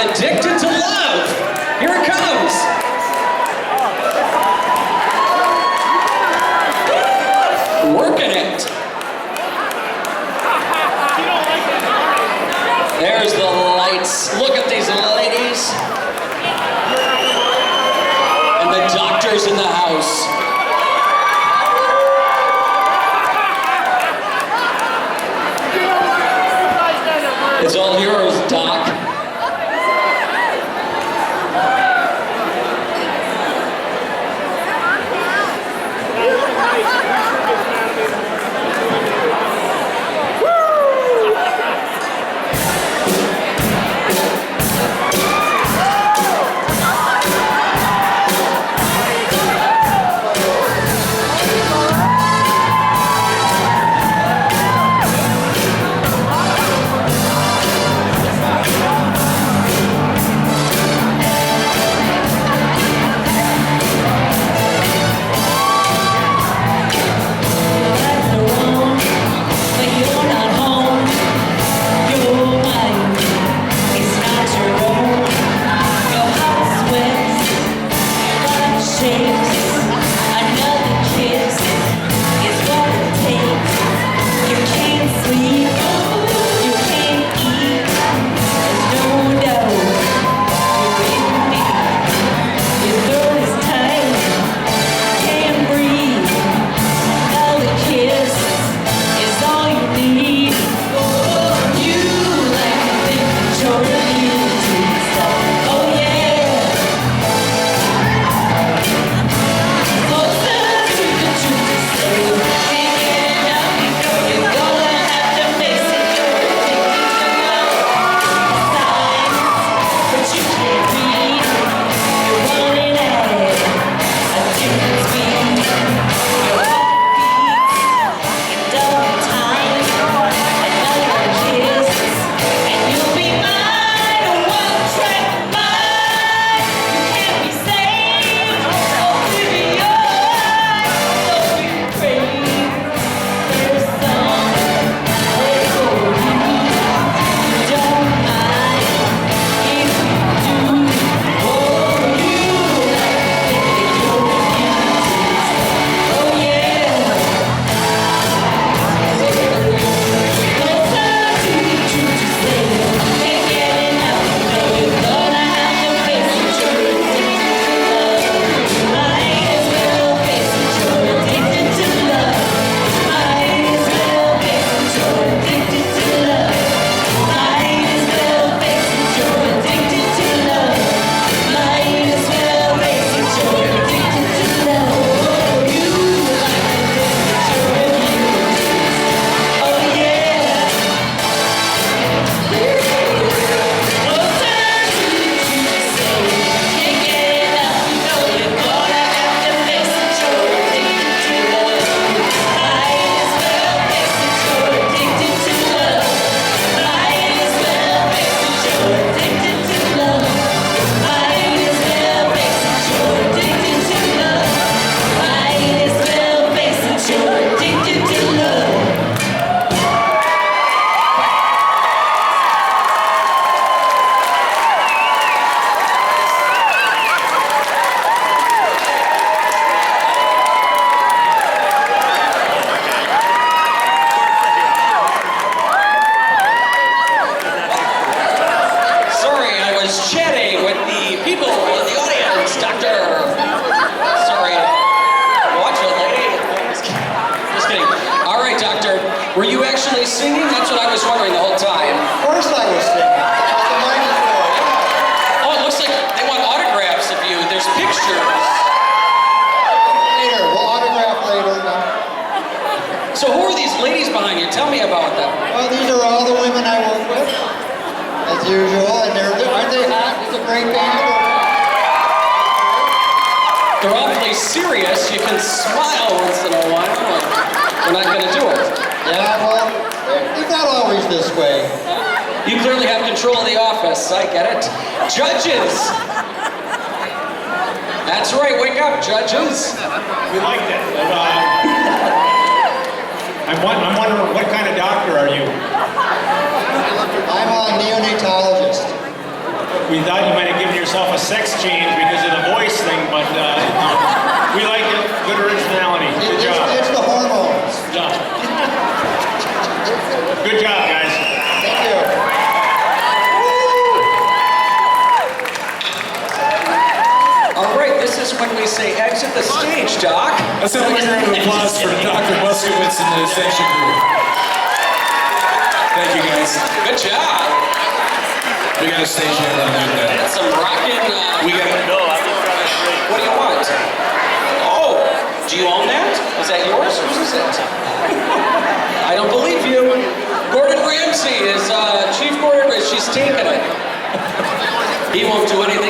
Addicted to Love. Here it comes. Working it. There's the lights. Look at these ladies. And the doctor's in the house. It's all yours, Doc. Were you actually singing? That's what I was wondering the whole time. Of course I was singing. The microphone, yeah. Oh, it looks like they want autographs of you. There's pictures. Later, we'll autograph later. So who are these ladies behind you? Tell me about them. Well, these are all the women I work with, as usual, and aren't they hot? It's a great band. They're awfully serious. You can smile once in a while. We're not going to do it. Yeah, well, they're not always this way. You clearly have control of the office. I get it. Judges! That's right. Wake up, judges. We liked it. I'm wondering, what kind of doctor are you? I'm a neonatologist. we thought you might have given yourself a sex change because of the voice thing, but we like it. Good originality. Good job. It's the hormones. Yeah. Good job, guys. Thank you. All right, this is when we say exit the stage, Doc. Let's have a big round of applause for Dr. Buskowitz and the Ascension Group. Thank you, guys. Good job. We got a stage hand on that. That's some rockin'. We got What do you want? Oh, do you own that? Is that yours? Whose is it? I don't believe you. Gordon Ramsay is, Chief Gordon, she's taking it. He won't do anything